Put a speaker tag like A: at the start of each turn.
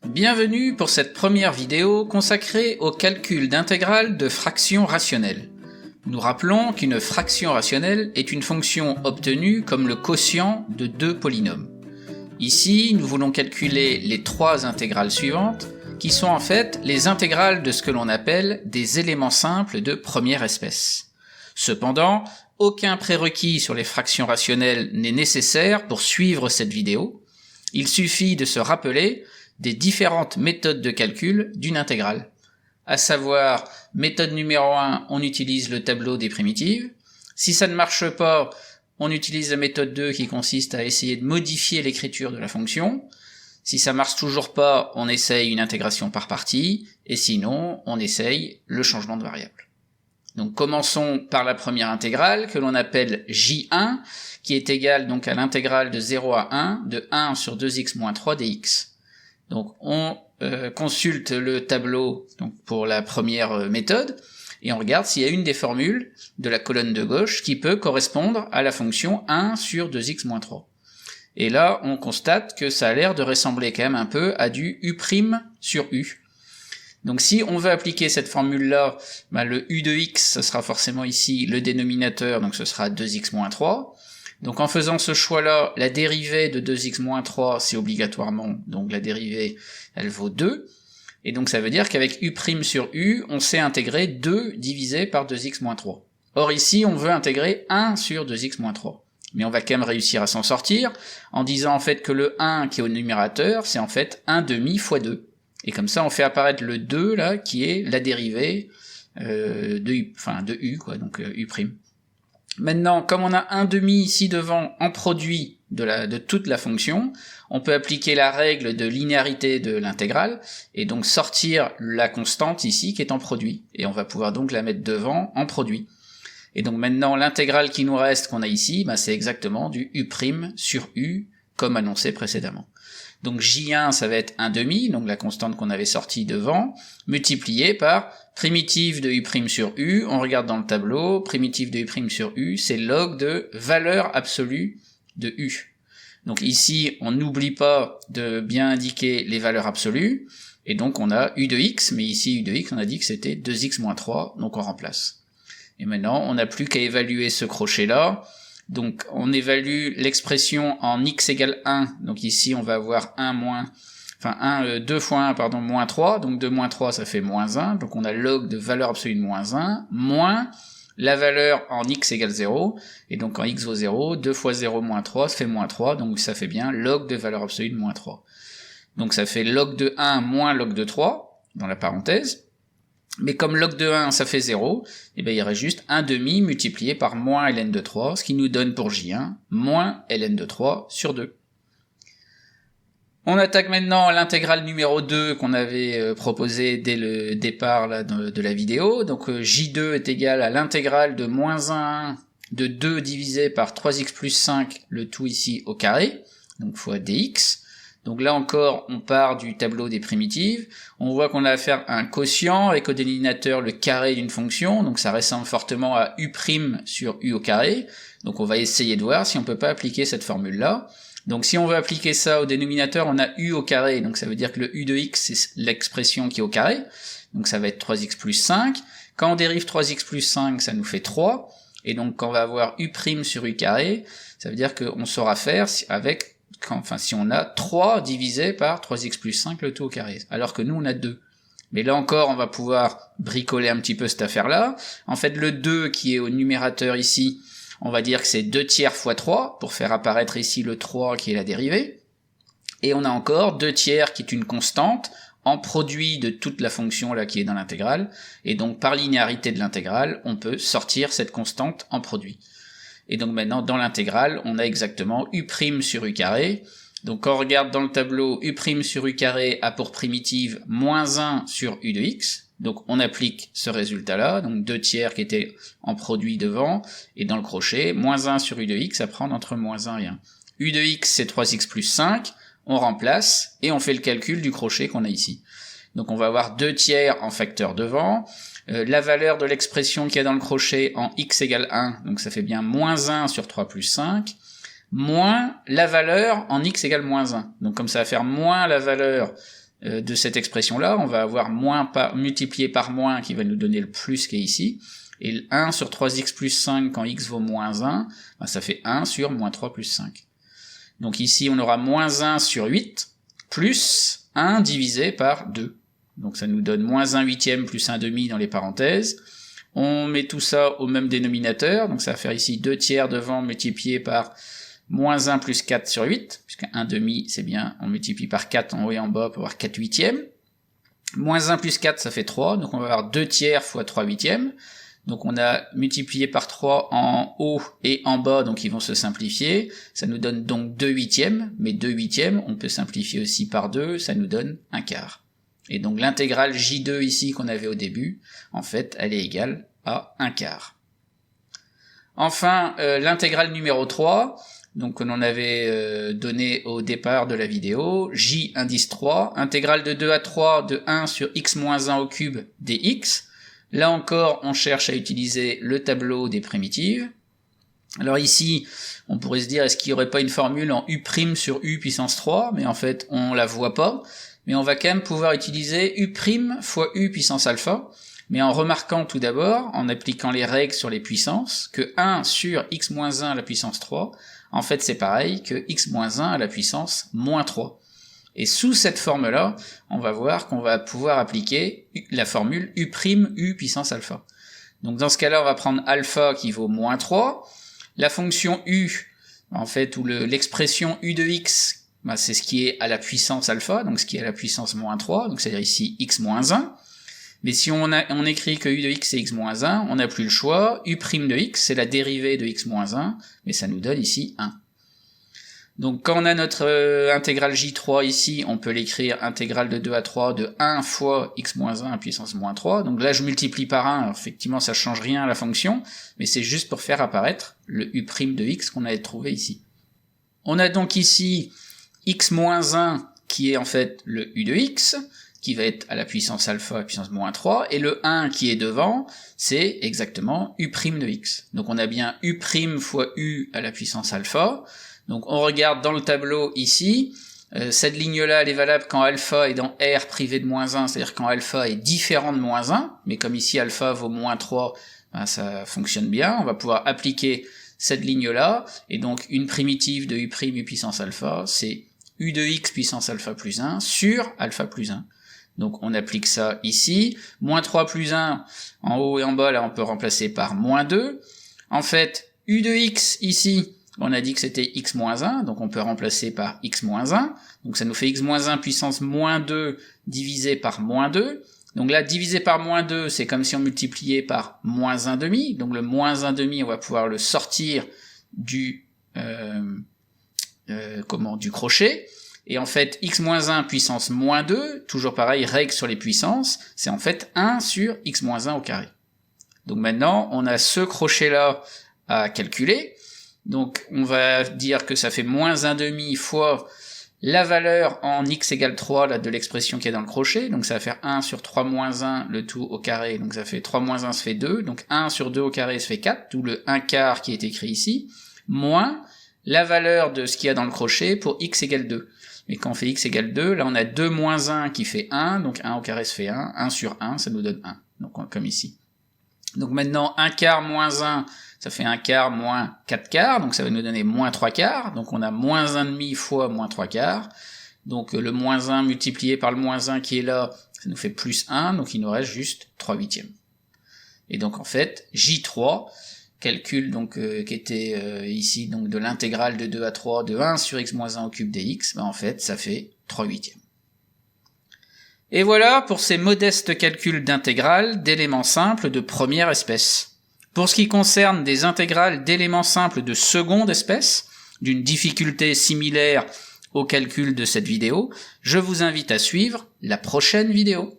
A: Bienvenue pour cette première vidéo consacrée au calcul d'intégrale de fractions rationnelles. Nous rappelons qu'une fraction rationnelle est une fonction obtenue comme le quotient de deux polynômes. Ici, nous voulons calculer les trois intégrales suivantes, qui sont en fait les intégrales de ce que l'on appelle des éléments simples de première espèce. Cependant, aucun prérequis sur les fractions rationnelles n'est nécessaire pour suivre cette vidéo. Il suffit de se rappeler des différentes méthodes de calcul d'une intégrale. À savoir, méthode numéro 1, on utilise le tableau des primitives. Si ça ne marche pas, on utilise la méthode 2 qui consiste à essayer de modifier l'écriture de la fonction. Si ça marche toujours pas, on essaye une intégration par partie, et sinon, on essaye le changement de variable. Donc commençons par la première intégrale que l'on appelle J1, qui est égale donc à l'intégrale de 0 à 1 de 1 sur 2x moins 3 dx. Donc on consulte le tableau donc pour la première méthode et on regarde s'il y a une des formules de la colonne de gauche qui peut correspondre à la fonction 1 sur 2x moins 3. Et là on constate que ça a l'air de ressembler quand même un peu à du u' sur u. Donc si on veut appliquer cette formule-là, le u de x, ce sera forcément ici le dénominateur, donc ce sera 2x moins 3. Donc en faisant ce choix-là, la dérivée de 2x moins 3, c'est obligatoirement, donc la dérivée, elle vaut 2. Et donc ça veut dire qu'avec u' sur u, on sait intégrer 2 divisé par 2x moins 3. Or ici, on veut intégrer 1 sur 2x moins 3. Mais on va quand même réussir à s'en sortir, en disant en fait que le 1 qui est au numérateur, c'est en fait 1 demi fois 2. Et comme ça, on fait apparaître le 2, là, qui est la dérivée de u, quoi, donc u'. Maintenant, comme on a 1 demi ici devant en produit de toute la fonction, on peut appliquer la règle de linéarité de l'intégrale, et donc sortir la constante ici qui est en produit. Et on va pouvoir donc la mettre devant en produit. Et donc maintenant, l'intégrale qui nous reste, qu'on a ici, c'est exactement du u' sur u, comme annoncé précédemment. Donc J1, ça va être 1 demi, donc la constante qu'on avait sortie devant, multiplié par primitive de u' sur u, on regarde dans le tableau, primitive de u' sur u, c'est log de valeur absolue de u. Donc ici, on n'oublie pas de bien indiquer les valeurs absolues, et donc on a u de x, mais ici u de x, on a dit que c'était 2x moins 3, donc on remplace. Et maintenant, on n'a plus qu'à évaluer ce crochet-là. Donc on évalue l'expression en x égale 1, donc ici on va avoir 2 fois 1, moins 3, donc 2 moins 3 ça fait moins 1, donc on a log de valeur absolue de moins 1, moins la valeur en x égale 0, et donc en x vaut 0, 2 fois 0 moins 3, ça fait moins 3, donc ça fait bien log de valeur absolue de moins 3. Donc ça fait log de 1 moins log de 3, dans la parenthèse. Mais comme log de 1 ça fait 0, il reste juste 1 demi multiplié par moins ln de 3, ce qui nous donne pour J1 moins ln de 3 sur 2. On attaque maintenant l'intégrale numéro 2 qu'on avait proposée dès le départ là, de la vidéo. Donc J2 est égal à l'intégrale de moins 1 de 2 divisé par 3x plus 5, le tout ici au carré, donc fois dx. Donc là encore, on part du tableau des primitives, on voit qu'on a affaire à un quotient avec au dénominateur le carré d'une fonction, donc ça ressemble fortement à u' sur u au carré, donc on va essayer de voir si on peut pas appliquer cette formule-là. Donc si on veut appliquer ça au dénominateur, on a u au carré, donc ça veut dire que le u de x c'est l'expression qui est au carré, donc ça va être 3x plus 5, quand on dérive 3x plus 5, ça nous fait 3, et donc quand on va avoir u' sur u carré, ça veut dire qu'on saura faire avec si on a 3 divisé par 3x plus 5 le tout au carré, alors que nous on a 2. Mais là encore, on va pouvoir bricoler un petit peu cette affaire-là. En fait, le 2 qui est au numérateur ici, on va dire que c'est 2 tiers fois 3, pour faire apparaître ici le 3 qui est la dérivée. Et on a encore 2 tiers qui est une constante, en produit de toute la fonction là qui est dans l'intégrale, et donc par linéarité de l'intégrale, on peut sortir cette constante en produit. Et donc maintenant, dans l'intégrale, on a exactement u' sur u carré. Donc quand on regarde dans le tableau, u' sur u carré a pour primitive moins 1 sur u de x. Donc on applique ce résultat-là, donc 2 tiers qui étaient en produit devant, et dans le crochet, moins 1 sur u de x à prendre entre moins 1 et 1. u de x c'est 3x plus 5, on remplace, et on fait le calcul du crochet qu'on a ici. Donc on va avoir 2 tiers en facteur devant, la valeur de l'expression qu'il y a dans le crochet en x égale 1, donc ça fait bien moins 1 sur 3 plus 5, moins la valeur en x égale moins 1. Donc comme ça va faire moins la valeur de cette expression-là, on va avoir multiplié par moins qui va nous donner le plus qui est ici, et le 1 sur 3x plus 5 quand x vaut moins 1, ben ça fait 1 sur moins 3 plus 5. Donc ici on aura moins 1 sur 8, plus 1 divisé par 2. Donc ça nous donne moins 1 huitième plus 1 demi dans les parenthèses. On met tout ça au même dénominateur, donc ça va faire ici 2 tiers devant multiplié par moins 1 plus 4 sur 8, puisque 1 demi c'est bien, on multiplie par 4 en haut et en bas pour avoir 4 huitièmes. Moins 1 plus 4 ça fait 3, donc on va avoir 2 tiers fois 3 huitièmes. Donc on a multiplié par 3 en haut et en bas, donc ils vont se simplifier. Ça nous donne donc 2 huitièmes, mais 2 huitièmes, on peut simplifier aussi par 2, ça nous donne 1 quart. Et donc l'intégrale J2 ici qu'on avait au début, en fait, elle est égale à 1 quart. Enfin, l'intégrale numéro 3, donc qu'on avait donné au départ de la vidéo, J indice 3, intégrale de 2 à 3 de 1 sur x moins 1 au cube dx. Là encore, on cherche à utiliser le tableau des primitives. Alors ici, on pourrait se dire, est-ce qu'il n'y aurait pas une formule en u' sur u puissance 3? Mais en fait, on la voit pas. Mais on va quand même pouvoir utiliser u' fois u puissance alpha. Mais en remarquant tout d'abord, en appliquant les règles sur les puissances, que 1 sur x moins 1 à la puissance 3, en fait c'est pareil que x moins 1 à la puissance moins 3. Et sous cette forme-là, on va voir qu'on va pouvoir appliquer la formule u' u puissance alpha. Donc dans ce cas-là, on va prendre alpha qui vaut moins 3. La fonction u, en fait, ou l'expression u de x, ben, c'est ce qui est à la puissance alpha, donc ce qui est à la puissance moins 3, donc c'est-à-dire ici x moins 1. Mais si on écrit que u de x c'est x moins 1, on n'a plus le choix. U' de x, c'est la dérivée de x moins 1, mais ça nous donne ici 1. Donc quand on a notre intégrale J3 ici, on peut l'écrire intégrale de 2 à 3 de 1 fois x moins 1 à puissance moins 3. Donc là je multiplie par 1, alors effectivement ça change rien à la fonction, mais c'est juste pour faire apparaître le u' de x qu'on avait trouvé ici. On a donc ici x moins 1 qui est en fait le u de x, qui va être à la puissance alpha à puissance moins 3, et le 1 qui est devant, c'est exactement u' de x. Donc on a bien u' fois u à la puissance alpha. Donc on regarde dans le tableau ici, cette ligne-là elle est valable quand alpha est dans R privé de moins 1, c'est-à-dire quand alpha est différent de moins 1, mais comme ici alpha vaut moins 3, ben ça fonctionne bien, on va pouvoir appliquer cette ligne-là, et donc une primitive de u' u puissance alpha, c'est u de x puissance alpha plus 1 sur alpha plus 1. Donc on applique ça ici, moins 3 plus 1, en haut et en bas, là on peut remplacer par moins 2. En fait, u de x ici, on a dit que c'était x moins 1, donc on peut remplacer par x moins 1, donc ça nous fait x moins 1 puissance moins 2 divisé par moins 2, donc là divisé par moins 2, c'est comme si on multipliait par moins 1 demi, donc le moins 1 demi, on va pouvoir le sortir du crochet, et en fait x moins 1 puissance moins 2, toujours pareil, règle sur les puissances, c'est en fait 1 sur x moins 1 au carré. Donc maintenant, on a ce crochet-là à calculer. Donc on va dire que ça fait moins 1 demi fois la valeur en x égale 3 là, de l'expression qui est dans le crochet, donc ça va faire 1 sur 3 moins 1 le tout au carré, donc ça fait 3 moins 1 ça fait 2, donc 1 sur 2 au carré ça fait 4, d'où le 1 quart qui est écrit ici, moins la valeur de ce qu'il y a dans le crochet pour x égale 2. Mais quand on fait x égale 2, là on a 2 moins 1 qui fait 1, donc 1 au carré ça fait 1, 1 sur 1 ça nous donne 1, donc comme ici. Donc maintenant 1 quart moins 1, ça fait 1 quart moins 4 quarts, donc ça va nous donner moins 3 quarts, donc on a moins 1 demi fois moins 3 quarts, donc le moins 1 multiplié par le moins 1 qui est là, ça nous fait plus 1, donc il nous reste juste 3 huitièmes. Et donc en fait, J3, calcul donc qui était ici donc de l'intégrale de 2 à 3 de 1 sur x moins 1 au cube dx, ben en fait ça fait 3 huitièmes. Et voilà pour ces modestes calculs d'intégrales d'éléments simples de première espèce. Pour ce qui concerne des intégrales d'éléments simples de seconde espèce, d'une difficulté similaire au calcul de cette vidéo, je vous invite à suivre la prochaine vidéo.